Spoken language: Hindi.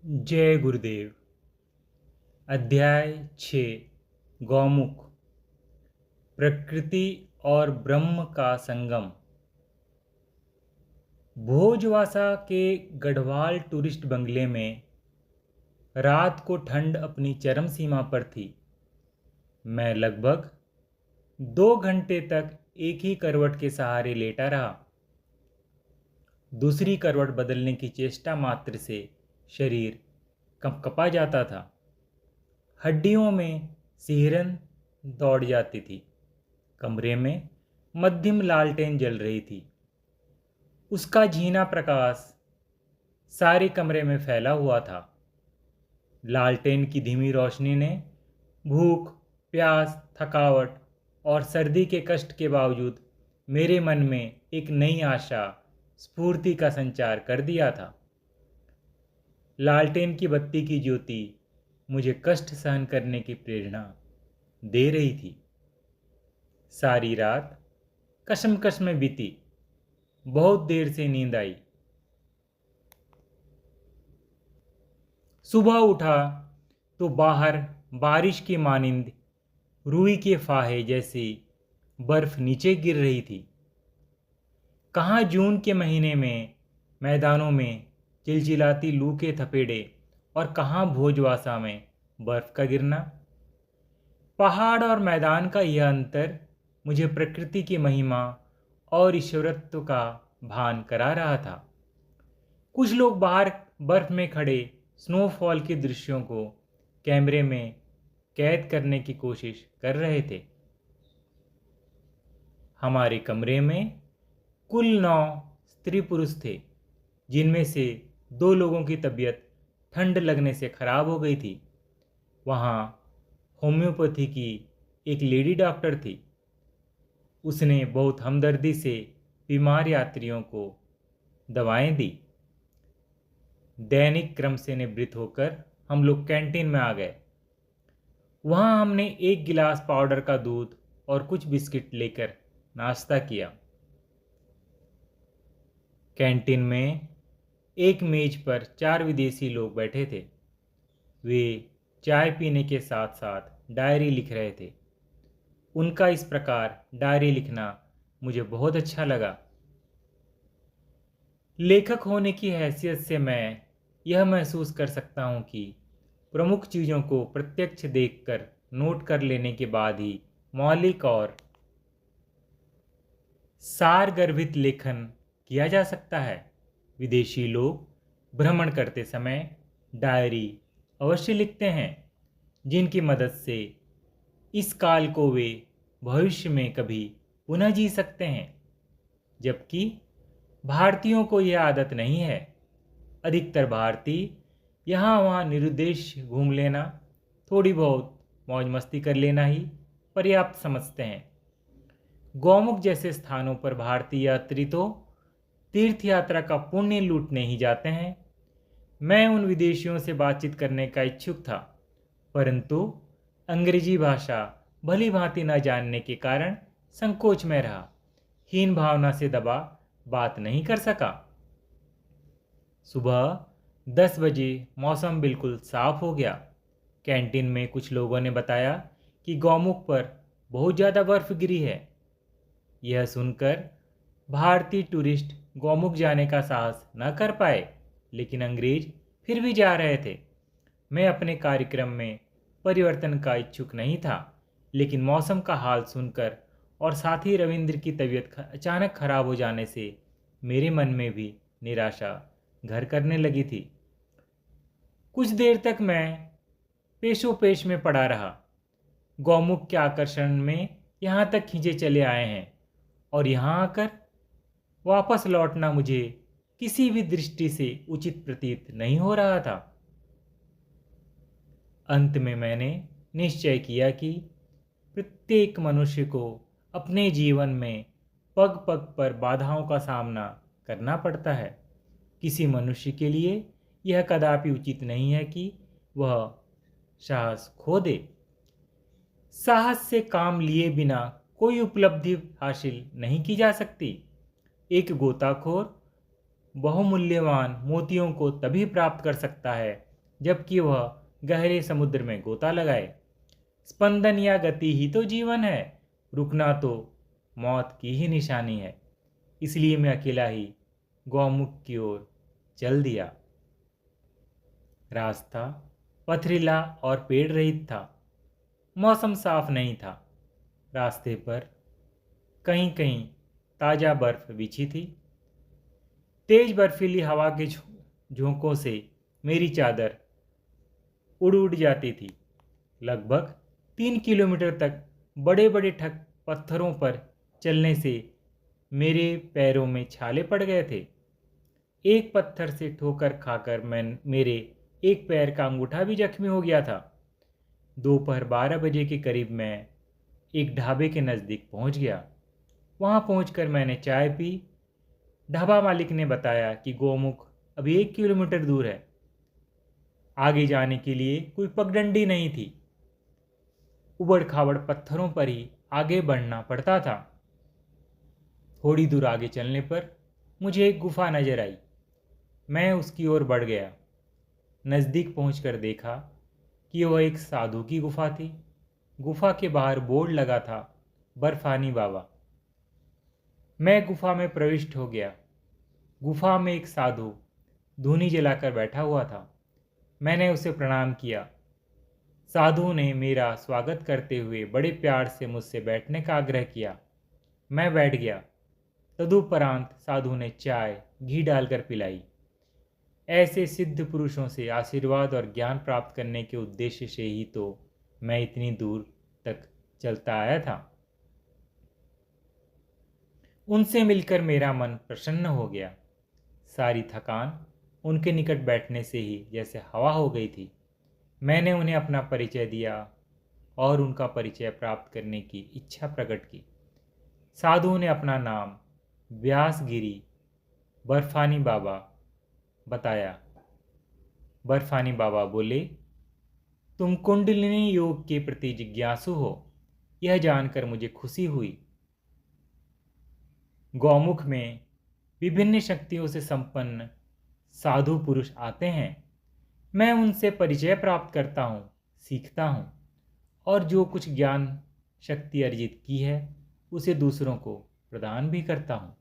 जय गुरुदेव। अध्याय 6। गौमुख। प्रकृति और ब्रह्म का संगम। भोजवासा के गढ़वाल टूरिस्ट बंगले में रात को ठंड अपनी चरम सीमा पर थी। मैं लगभग 2 घंटे तक एक ही करवट के सहारे लेटा रहा। दूसरी करवट बदलने की चेष्टा मात्र से शरीर कंपकपा जाता था। हड्डियों में सिहरन दौड़ जाती थी। कमरे में मध्यम लालटेन जल रही थी। उसका झीना प्रकाश सारे कमरे में फैला हुआ था। लालटेन की धीमी रोशनी ने भूख, प्यास, थकावट और सर्दी के कष्ट के बावजूद मेरे मन में एक नई आशा, स्फूर्ति का संचार कर दिया था। लालटेन की बत्ती की ज्योति मुझे कष्ट सहन करने की प्रेरणा दे रही थी। सारी रात कशमकश में बीती। बहुत देर से नींद आई। सुबह उठा तो बाहर बारिश की मानिंद रुई के फाहे जैसी बर्फ नीचे गिर रही थी। कहाँ जून के महीने में मैदानों में चिलचिलाती लू के थपेड़े और कहाँ भोजवासा में बर्फ का गिरना। पहाड़ और मैदान का यह अंतर मुझे प्रकृति की महिमा और ईश्वरत्व का भान करा रहा था। कुछ लोग बाहर बर्फ में खड़े स्नोफॉल के दृश्यों को कैमरे में कैद करने की कोशिश कर रहे थे। हमारे कमरे में कुल 9 स्त्री पुरुष थे, जिनमें से 2 लोगों की तबीयत ठंड लगने से खराब हो गई थी। वहाँ होम्योपैथी की एक लेडी डॉक्टर थी। उसने बहुत हमदर्दी से बीमार यात्रियों को दवाएं दी। दैनिक क्रम से निवृत्त होकर हम लोग कैंटीन में आ गए। वहाँ हमने 1 गिलास पाउडर का दूध और कुछ बिस्किट लेकर नाश्ता किया। कैंटीन में एक मेज पर 4 विदेशी लोग बैठे थे। वे चाय पीने के साथ साथ डायरी लिख रहे थे। उनका इस प्रकार डायरी लिखना मुझे बहुत अच्छा लगा। लेखक होने की हैसियत से मैं यह महसूस कर सकता हूँ कि प्रमुख चीज़ों को प्रत्यक्ष देखकर नोट कर लेने के बाद ही मौलिक और सारगर्भित लेखन किया जा सकता है। विदेशी लोग भ्रमण करते समय डायरी अवश्य लिखते हैं, जिनकी मदद से इस काल को वे भविष्य में कभी पुनः जी सकते हैं, जबकि भारतीयों को यह आदत नहीं है। अधिकतर भारतीय यहाँ वहाँ निरुद्देश्य घूम लेना, थोड़ी बहुत मौज मस्ती कर लेना ही पर्याप्त समझते हैं। गौमुख जैसे स्थानों पर भारतीय यात्री तो तीर्थ यात्रा का पुण्य लूटने ही जाते हैं। मैं उन विदेशियों से बातचीत करने का इच्छुक था, परंतु अंग्रेजी भाषा भली भांति न जानने के कारण संकोच में रहा। हीन भावना से दबा बात नहीं कर सका। सुबह 10 बजे मौसम बिल्कुल साफ हो गया। कैंटीन में कुछ लोगों ने बताया कि गौमुख पर बहुत ज़्यादा बर्फ गिरी है। यह सुनकर भारतीय टूरिस्ट गौमुख जाने का साहस न कर पाए, लेकिन अंग्रेज फिर भी जा रहे थे। मैं अपने कार्यक्रम में परिवर्तन का इच्छुक नहीं था, लेकिन मौसम का हाल सुनकर और साथ ही रविंद्र की तबीयत अचानक खराब हो जाने से मेरे मन में भी निराशा घर करने लगी थी। कुछ देर तक मैं पेशोपेश में पड़ा रहा। गौमुख के आकर्षण में यहाँ तक खींचे चले आए हैं और यहाँ आकर वापस लौटना मुझे किसी भी दृष्टि से उचित प्रतीत नहीं हो रहा था। अंत में मैंने निश्चय किया कि प्रत्येक मनुष्य को अपने जीवन में पग पग पर बाधाओं का सामना करना पड़ता है। किसी मनुष्य के लिए यह कदापि उचित नहीं है कि वह साहस खो दे। साहस से काम लिए बिना कोई उपलब्धि हासिल नहीं की जा सकती। एक गोताखोर बहुमूल्यवान मोतियों को तभी प्राप्त कर सकता है जबकि वह गहरे समुद्र में गोता लगाए। स्पंदन या गति ही तो जीवन है, रुकना तो मौत की ही निशानी है। इसलिए मैं अकेला ही गौमुख की ओर चल दिया। रास्ता पथरीला और पेड़ रहित था। मौसम साफ नहीं था। रास्ते पर कहीं कहीं ताज़ा बर्फ बिछी थी। तेज बर्फीली हवा के झोंकों से मेरी चादर उड़ उड़ जाती थी। लगभग 3 किलोमीटर तक बड़े बड़े ठक पत्थरों पर चलने से मेरे पैरों में छाले पड़ गए थे। एक पत्थर से ठोकर खाकर मेरे एक पैर का अंगूठा भी जख्मी हो गया था। दोपहर 12 बजे के करीब मैं एक ढाबे के नज़दीक पहुंच गया। वहां पहुंचकर मैंने चाय पी। ढाबा मालिक ने बताया कि गौमुख अभी 1 किलोमीटर दूर है। आगे जाने के लिए कोई पगडंडी नहीं थी। उबड़ खाबड़ पत्थरों पर ही आगे बढ़ना पड़ता था। थोड़ी दूर आगे चलने पर मुझे एक गुफा नजर आई। मैं उसकी ओर बढ़ गया। नज़दीक पहुंचकर देखा कि वह एक साधु की गुफा थी। गुफा के बाहर बोर्ड लगा था, बर्फानी बाबा। मैं गुफा में प्रविष्ट हो गया। गुफा में एक साधु धूनी जलाकर बैठा हुआ था। मैंने उसे प्रणाम किया। साधु ने मेरा स्वागत करते हुए बड़े प्यार से मुझसे बैठने का आग्रह किया। मैं बैठ गया। तदुपरांत साधु ने चाय घी डालकर पिलाई। ऐसे सिद्ध पुरुषों से आशीर्वाद और ज्ञान प्राप्त करने के उद्देश्य से ही तो मैं इतनी दूर तक चलता आया था। उनसे मिलकर मेरा मन प्रसन्न हो गया। सारी थकान उनके निकट बैठने से ही जैसे हवा हो गई थी। मैंने उन्हें अपना परिचय दिया और उनका परिचय प्राप्त करने की इच्छा प्रकट की। साधु ने अपना नाम व्यासगिरी बर्फानी बाबा बताया। बर्फानी बाबा बोले, तुम कुंडलिनी योग के प्रति जिज्ञासु हो, यह जानकर मुझे खुशी हुई। गौमुख में विभिन्न शक्तियों से संपन्न साधु पुरुष आते हैं। मैं उनसे परिचय प्राप्त करता हूँ, सीखता हूँ और जो कुछ ज्ञान शक्ति अर्जित की है उसे दूसरों को प्रदान भी करता हूँ।